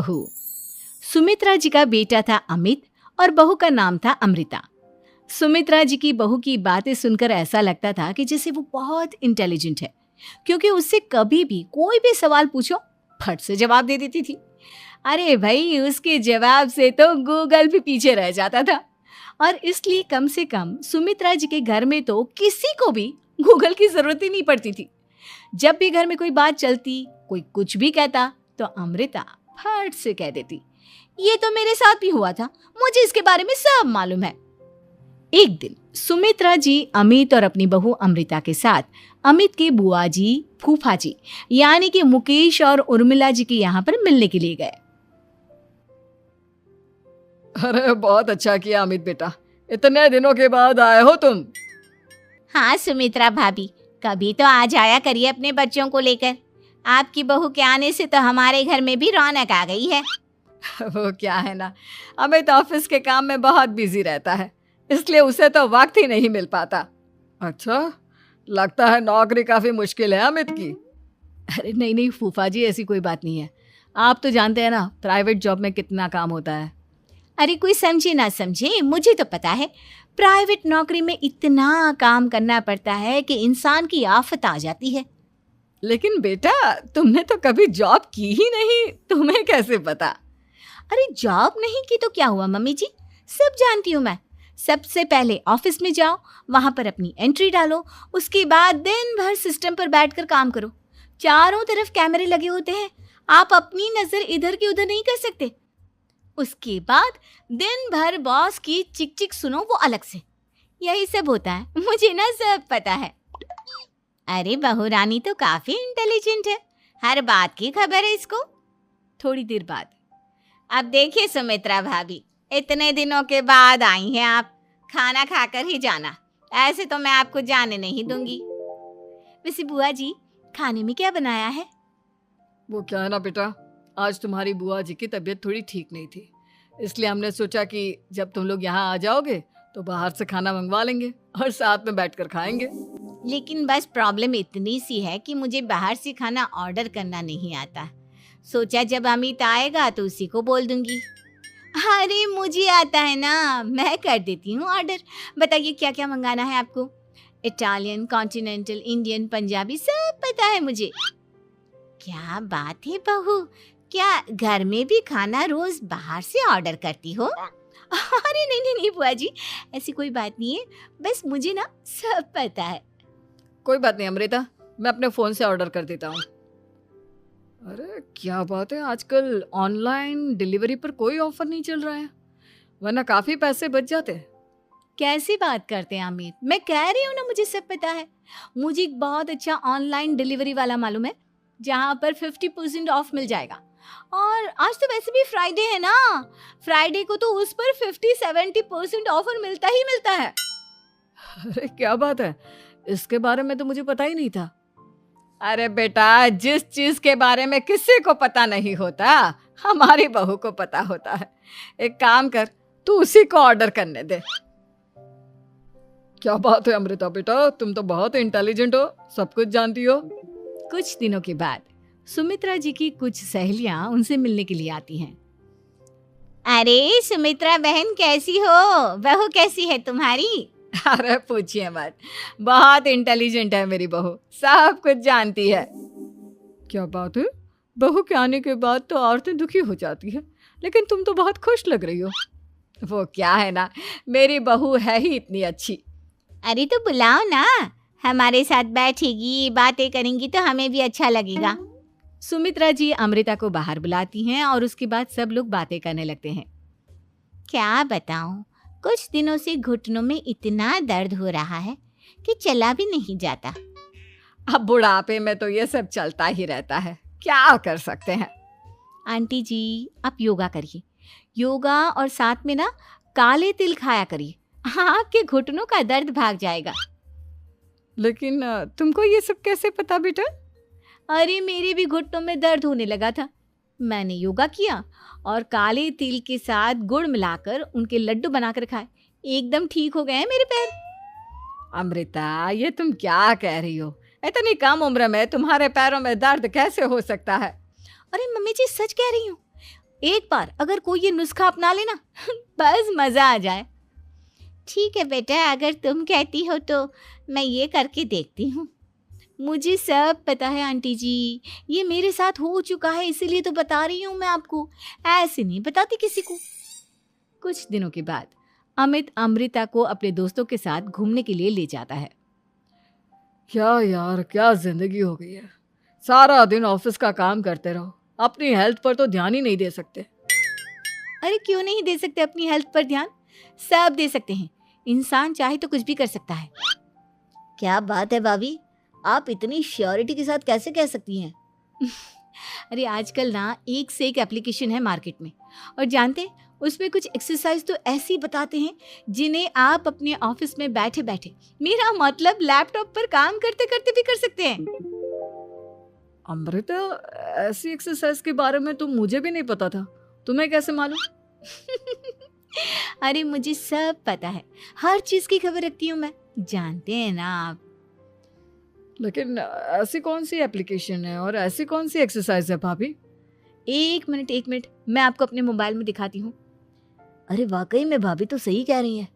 बहू। सुमित्रा जी का बेटा था अमित और बहू का नाम था अमृता। सुमित्रा जी की बहू की बातें सुनकर ऐसा लगता था कि जैसे वो बहुत इंटेलिजेंट है, क्योंकि उससे कभी भी कोई भी सवाल पूछो फट से जवाब दे देती थी। अरे भाई, उसके जवाब से तो गूगल भी पीछे रह जाता था। और इसलिए कम से कम सुमित्रा जी के घर में तो किसी को भी गूगल की जरूरत ही नहीं पड़ती थी। जब भी घर में कोई बात चलती, कोई कुछ भी कहता, तो अमृता फट से कह देती, ये तो मेरे साथ भी हुआ था, मुझे इसके बारे में सब मालूम है। एक दिन सुमित्रा जी अमित और अपनी बहू अमृता के साथ अमित के बुआ जी, फूफा जी यानी कि मुकेश और उर्मिला जी के यहाँ पर मिलने के लिए गए। अरे बहुत अच्छा किया अमित बेटा, इतने दिनों के बाद आए हो तुम। हाँ सुमित्रा भाभी, कभी तो आ जाया करिए अपने बच्चों को लेकर। आपकी बहू के आने से तो हमारे घर में भी रौनक आ गई है। वो क्या है ना, अमित ऑफिस के काम में बहुत बिजी रहता है, इसलिए उसे तो वक्त ही नहीं मिल पाता। अच्छा, लगता है नौकरी काफी मुश्किल है अमित की। अरे नहीं फूफा जी, ऐसी कोई बात नहीं है। आप तो जानते हैं ना प्राइवेट जॉब में कितना काम होता है। अरे कोई समझे ना समझे, मुझे तो पता है प्राइवेट नौकरी में इतना काम करना पड़ता है कि इंसान की आफत आ जाती है। लेकिन बेटा, तुमने तो कभी जॉब की ही नहीं, तुम्हें कैसे पता? अरे जॉब नहीं की तो क्या हुआ मम्मी जी, सब जानती हूँ मैं। सबसे पहले ऑफिस में जाओ, वहां पर अपनी एंट्री डालो, उसके बाद दिन भर सिस्टम पर बैठकर काम करो। चारों तरफ कैमरे लगे होते हैं, आप अपनी नजर इधर की उधर नहीं कर सकते। उसके बाद दिन भर बॉस की चिक चिक सुनो, वो अलग से। यही सब होता है, मुझे ना सब पता है। अरे बहू रानी तो काफी इंटेलिजेंट है, हर बात की खबर है इसको। थोड़ी देर बाद, अब देखिए सुमित्रा भाभी, इतने दिनों के बाद आई हैं आप, खाना खाकर ही जाना, ऐसे तो मैं आपको जाने नहीं दूंगी। वैसे बुआ जी, खाने में क्या बनाया है? वो क्या है ना बेटा, आज तुम्हारी बुआ जी की तबीयत थोड़ी ठीक नहीं थी, इसलिए हमने सोचा कि जब तुम लोग यहाँ आ जाओगे तो बाहर से खाना मंगवा लेंगे और साथ में बैठकर खाएंगे। लेकिन बस प्रॉब्लम इतनी सी है कि मुझे बाहर से खाना ऑर्डर करना नहीं आता। सोचा जब अमित आएगा तो उसी को बोल दूंगी। अरे मुझे आता है ना, मैं कर देती हूँ ऑर्डर। बताइए क्या क्या मंगाना है आपको? इटालियन, कॉन्टिनेंटल, इंडियन, पंजाबी, सब पता है मुझे। क्या बात है बहू, क्या घर में भी खाना रोज बाहर से ऑर्डर करती हो? अरे नहीं बुआ जी, ऐसी कोई बात नहीं है, बस मुझे ना सब पता है। कोई बात नहीं अमृता, मैं अपने फोन से ऑर्डर कर देता हूँ। अरे क्या बात है, आजकल ऑनलाइन डिलीवरी पर कोई ऑफर नहीं चल रहा है, वरना काफी पैसे बच जाते हैं। कैसी बात करते हैं अमित, मैं कह रही हूँ ना मुझे सब पता है। मुझे एक बहुत अच्छा ऑनलाइन डिलीवरी वाला मालूम है, जहाँ पर 50% ऑफ मिल जाएगा। और आज तो वैसे भी फ्राइडे है ना, फ्राइडे को तो उस पर 50-70% ऑफर मिलता ही मिलता है। अरे क्या बात है, इसके बारे में तो मुझे पता ही नहीं था। अरे बेटा, जिस चीज के बारे में किसी को पता नहीं होता, हमारी बहू को पता होता है। एक काम कर, तू उसी को ऑर्डर करने दे। क्या बात है अमृता बेटा, तुम तो बहुत इंटेलिजेंट हो, सब कुछ जानती हो। कुछ दिनों के बाद सुमित्रा जी की कुछ सहेलियां उनसे मिलने के लिए आती हैं। अरे सुमित्रा बहन कैसी हो, बहू कैसी है तुम्हारी? अरे पूछिए मत, बहुत इंटेलिजेंट है मेरी बहू, सब कुछ जानती है। क्या बात है, बहू के आने के बाद तो औरतें दुखी हो जाती है, लेकिन तुम तो बहुत खुश लग रही हो। वो क्या है ना, मेरी बहू है ही इतनी अच्छी। अरे तो बुलाओ ना, हमारे साथ बैठेगी, बातें करेंगी तो हमें भी अच्छा लगेगा। सुमित्रा जी अमृता को बाहर बुलाती हैं और उसके बाद सब लोग बातें करने लगते हैं। क्या बताऊं, कुछ दिनों से घुटनों में इतना दर्द हो रहा है कि चला भी नहीं जाता। अब बुढ़ापे में तो ये सब चलता ही रहता है, क्या कर सकते हैं। आंटी जी, आप योगा करिए, योगा और साथ में ना काले तिल खाया करिए, आपके घुटनों का दर्द भाग जाएगा। लेकिन तुमको ये सब कैसे पता बेटा? अरे मेरे भी घुटनों में दर्द होने लगा था, मैंने योगा किया और काले तिल के साथ गुड़ मिलाकर उनके लड्डू बनाकर खाए, एकदम ठीक हो गए हैं मेरे पैर। अमृता, ये तुम क्या कह रही हो? इतनी कम उम्र में तुम्हारे पैरों में दर्द कैसे हो सकता है? अरे मम्मी जी, सच कह रही हूँ, एक बार अगर कोई ये नुस्खा अपना लेना बस मजा आ जाए। ठीक है बेटा, अगर तुम कहती हो तो मैं ये करके देखती हूँ। मुझे सब पता है आंटी जी, ये मेरे साथ हो चुका है, इसीलिए तो बता रही हूँ मैं आपको, ऐसे नहीं बताती किसी को। कुछ दिनों के बाद अमित अमृता को अपने दोस्तों के साथ घूमने के लिए ले जाता है। क्या यार, क्या जिंदगी हो गई है। सारा दिन ऑफिस का काम करते रहो, अपनी हेल्थ पर तो ध्यान ही नहीं दे सकते। अरे क्यों नहीं दे सकते अपनी हेल्थ पर ध्यान, सब दे सकते हैं। इंसान चाहे तो कुछ भी कर सकता है। क्या बात है भाभी, आप इतनी श्योरिटी के साथ कैसे कह सकती हैं? अरे आजकल ना एक से एक एप्लीकेशन है मार्केट में, और जानते हैं उसमें कुछ एक्सरसाइज तो ऐसी बताते हैं जिन्हें आप अपने ऑफिस में बैठे बैठे, मेरा मतलब लैपटॉप पर काम करते करते भी कर सकते हैं। अमृता, ऐसी एक्सरसाइज के बारे में तो मुझे भी नहीं पता था, तुम्हें कैसे मालूम? अरे मुझे सब पता है, हर चीज की खबर रखती हूँ मैं, जानते हैं ना आप। लेकिन ऐसी कौन सी एप्लीकेशन है और ऐसी कौन सी एक्सरसाइज है भाभी? एक मिनट, मैं आपको अपने मोबाइल में दिखाती हूँ। अरे वाकई में भाभी तो सही कह रही हैं।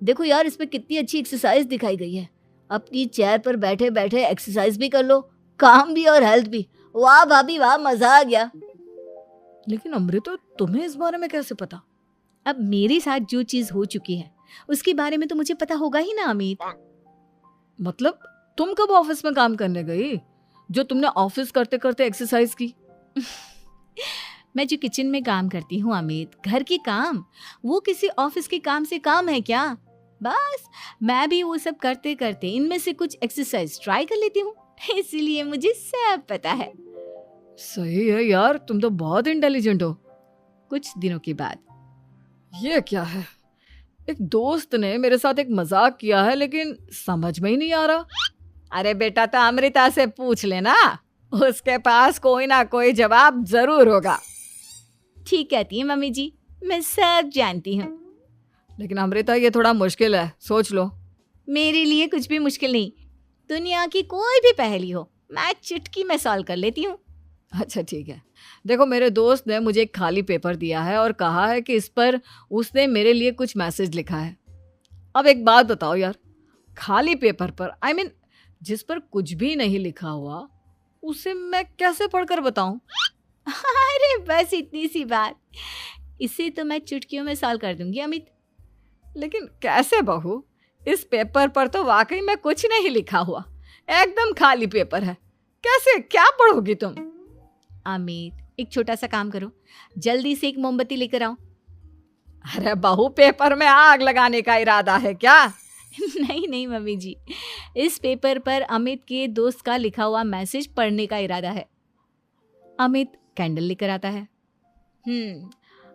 देखो यार, इसमें कितनी अच्छी एक्सरसाइज दिखाई गई है। अपनी चेयर पर बैठे बैठे एक्सरसाइज भी कर लो, काम भी और हेल्थ भी। वाह भाभी वाह, मजा आ गया। लेकिन अमृता, तुम्हें इस बारे में कैसे पता? अब मेरे साथ जो चीज हो चुकी है उसके बारे में तो मुझे पता होगा ही ना अमित। मतलब तुम कब ऑफिस में काम करने गई जो तुमने ऑफिस करते करते एक्सरसाइज की? मैं जो किचन में काम करती हूँ अमित, घर के काम, वो किसी ऑफिस के काम से काम है क्या? बस मैं भी वो सब करते करते इनमें से कुछ एक्सरसाइज ट्राई कर लेती हूँ, इसीलिए मुझे सब पता है। सही है यार, तुम तो बहुत इंटेलिजेंट हो। कुछ दिनों के बाद ये क्या है, एक दोस्त ने मेरे साथ एक मजाक किया है लेकिन समझ में ही नहीं आ रहा। अरे बेटा, तो अमृता से पूछ लेना, उसके पास कोई ना कोई जवाब जरूर होगा। ठीक कहती है मम्मी जी, मैं सब जानती हूँ। लेकिन अमृता, ये थोड़ा मुश्किल है, सोच लो। मेरे लिए कुछ भी मुश्किल नहीं, दुनिया की कोई भी पहेली हो मैं चुटकी में सॉल्व कर लेती हूँ। अच्छा ठीक है, देखो मेरे दोस्त ने मुझे एक खाली पेपर दिया है और कहा है कि इस पर उसने मेरे लिए कुछ मैसेज लिखा है। अब एक बात बताओ यार, खाली पेपर पर, आई मीन जिस पर कुछ भी नहीं लिखा हुआ, उसे मैं कैसे पढ़कर बताऊं? अरे बस इतनी सी बात, इसे तो मैं चुटकियों में सॉल्व कर दूंगी अमित। लेकिन कैसे बहू, इस पेपर पर तो वाकई में कुछ नहीं लिखा हुआ, एकदम खाली पेपर है, कैसे, क्या पढ़ोगी तुम? अमित, एक छोटा सा काम करो, जल्दी से एक मोमबत्ती लेकर आओ। अरे बहू, पेपर में आग लगाने का इरादा है क्या? नहीं मम्मी जी, इस पेपर पर अमित के दोस्त का लिखा हुआ मैसेज पढ़ने का इरादा है। अमित कैंडल लेकर आता है।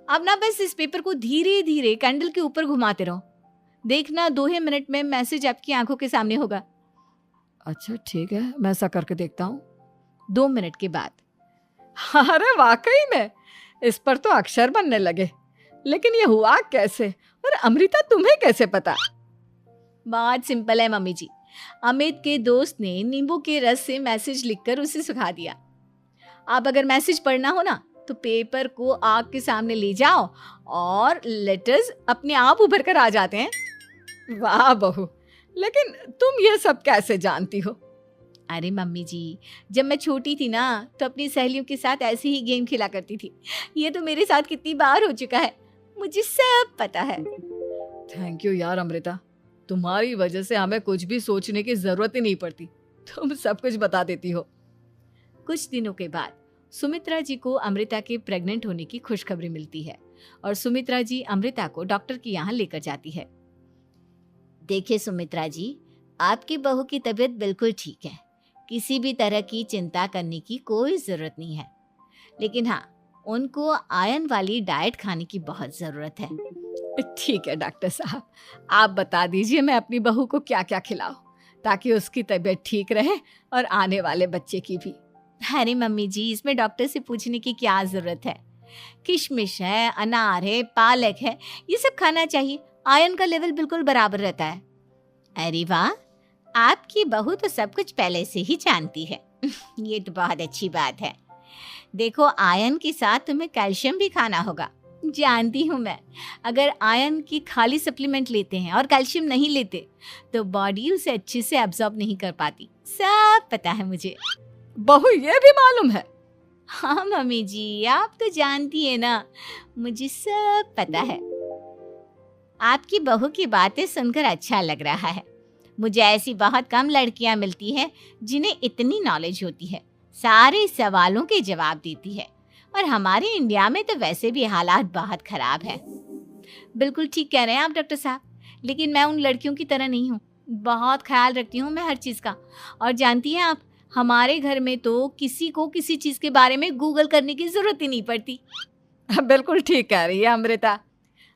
अब ना बस इस पेपर को धीरे धीरे कैंडल के ऊपर घुमाते रहो, देखना 2 ही मिनट में मैसेज आपकी आंखों के सामने होगा। अच्छा ठीक है, मैं ऐसा करके देखता हूँ। 2 मिनट के बाद, अरे वाकई में इस पर तो अक्षर बनने लगे, लेकिन ये हुआ कैसे? और अमृता, तुम्हें कैसे पता? बहुत सिंपल है मम्मी जी, अमित के दोस्त ने नींबू के रस से मैसेज लिखकर उसे सुखा दिया। अब अगर मैसेज पढ़ना हो ना तो पेपर को आग के सामने ले जाओ और लेटर्स अपने आप उभर कर आ जाते हैं। वाह बहू, लेकिन तुम ये सब कैसे जानती हो? अरे मम्मी जी, जब मैं छोटी थी ना तो अपनी सहेलियों के साथ ऐसे ही गेम खेला करती थी। ये तो मेरे साथ कितनी बार हो चुका है, मुझे सब पता है। थैंक यू यार अमृता, तुम्हारी वजह से हमें कुछ भी सोचने की जरूरत ही नहीं पड़ती, तुम सब कुछ बता देती हो। कुछ दिनों के बाद सुमित्रा जी को अमृता के प्रेग्नेंट होने की खुशखबरी मिलती है और सुमित्रा जी अमृता को डॉक्टर के यहाँ लेकर जाती है। देखिए सुमित्रा जी, आपकी बहू की तबीयत बिल्कुल ठीक है, किसी भी तरह की चिंता करने की कोई ज़रूरत नहीं है। लेकिन हाँ, उनको आयरन वाली डाइट खाने की बहुत ज़रूरत है। ठीक है डॉक्टर साहब, आप बता दीजिए मैं अपनी बहू को क्या क्या खिलाऊं ताकि उसकी तबीयत ठीक रहे और आने वाले बच्चे की भी। अरे मम्मी जी, इसमें डॉक्टर से पूछने की क्या ज़रूरत है, किशमिश है, अनार है, पालक है, ये सब खाना चाहिए, आयरन का लेवल बिल्कुल बराबर रहता है। अरे वाह, आपकी बहू तो सब कुछ पहले से ही जानती है। ये तो बहुत अच्छी बात है। देखो, आयरन के साथ तुम्हें कैल्शियम भी खाना होगा। जानती हूँ मैं, अगर आयरन की खाली सप्लीमेंट लेते हैं और कैल्शियम नहीं लेते तो बॉडी उसे अच्छे से एब्जॉर्ब नहीं कर पाती। सब पता है मुझे। बहू ये भी मालूम है? हाँ मम्मी जी, आप तो जानती है ना, मुझे सब पता है। आपकी बहू की बातें सुनकर अच्छा लग रहा है। मुझे ऐसी बहुत कम लड़कियां मिलती हैं जिन्हें इतनी नॉलेज होती है, सारे सवालों के जवाब देती है। और हमारे इंडिया में तो वैसे भी हालात बहुत खराब है। बिल्कुल ठीक कह रहे हैं आप डॉक्टर साहब, लेकिन मैं उन लड़कियों की तरह नहीं हूँ। बहुत ख्याल रखती हूँ मैं हर चीज़ का। और जानती हैं आप, हमारे घर में तो किसी को किसी चीज़ के बारे में गूगल करने की ज़रूरत ही नहीं पड़ती। बिल्कुल ठीक कह रही है अमृता।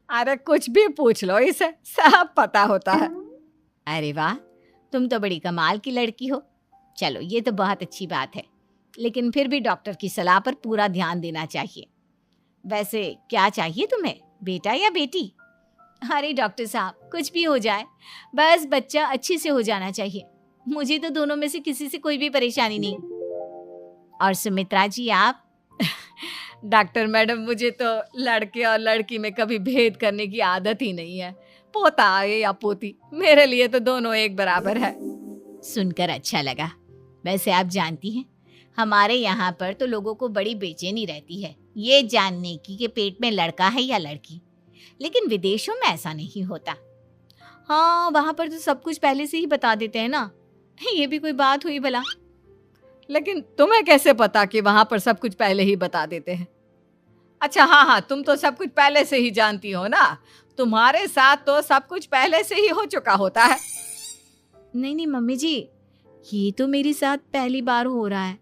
अरे कुछ भी पूछ लो, इसे सब पता होता है। अरे वाह, तुम तो बड़ी कमाल की लड़की हो। चलो, ये तो बहुत अच्छी बात है, लेकिन फिर भी डॉक्टर की सलाह पर पूरा ध्यान देना चाहिए। वैसे क्या चाहिए तुम्हें, बेटा या बेटी? अरे डॉक्टर साहब, कुछ भी हो जाए, बस बच्चा अच्छे से हो जाना चाहिए। मुझे तो दोनों में से किसी से कोई भी परेशानी नहीं। और सुमित्रा जी, आप? डॉक्टर मैडम, मुझे तो लड़के और लड़की में कभी भेद करने की आदत ही नहीं है। पोता आए या पोती, मेरे लिए तो दोनों एक बराबर है। सुनकर अच्छा लगा। वैसे आप जानती हैं, हमारे यहाँ पर तो लोगों को बड़ी बेचैनी रहती है ये जानने की कि पेट में लड़का है या लड़की, लेकिन विदेशों में ऐसा नहीं होता। हाँ, वहाँ पर तो सब कुछ पहले से ही बता देते हैं ना। ये भी कोई बात हुई भला? लेकिन तुम्हें कैसे पता कि वहां पर सब कुछ पहले ही बता देते हैं? अच्छा, हाँ, तुम तो सब कुछ पहले से ही जानती हो ना। तुम्हारे साथ तो सब कुछ पहले से ही हो चुका होता है। नहीं मम्मी जी, ये तो मेरे साथ पहली बार हो रहा है,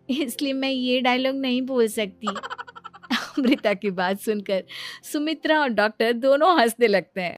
इसलिए मैं ये डायलॉग नहीं बोल सकती। अमृता की बात सुनकर सुमित्रा और डॉक्टर दोनों हंसने लगते हैं।